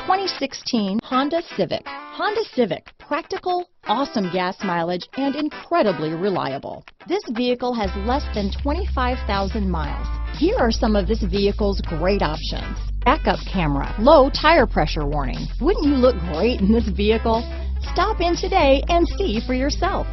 2016 Honda Civic. Honda Civic, practical, awesome gas mileage, and incredibly reliable. This vehicle has less than 25,000 miles. Here are some of this vehicle's great options: backup camera, low tire pressure warning. Wouldn't you look great in this vehicle? Stop in today and see for yourself.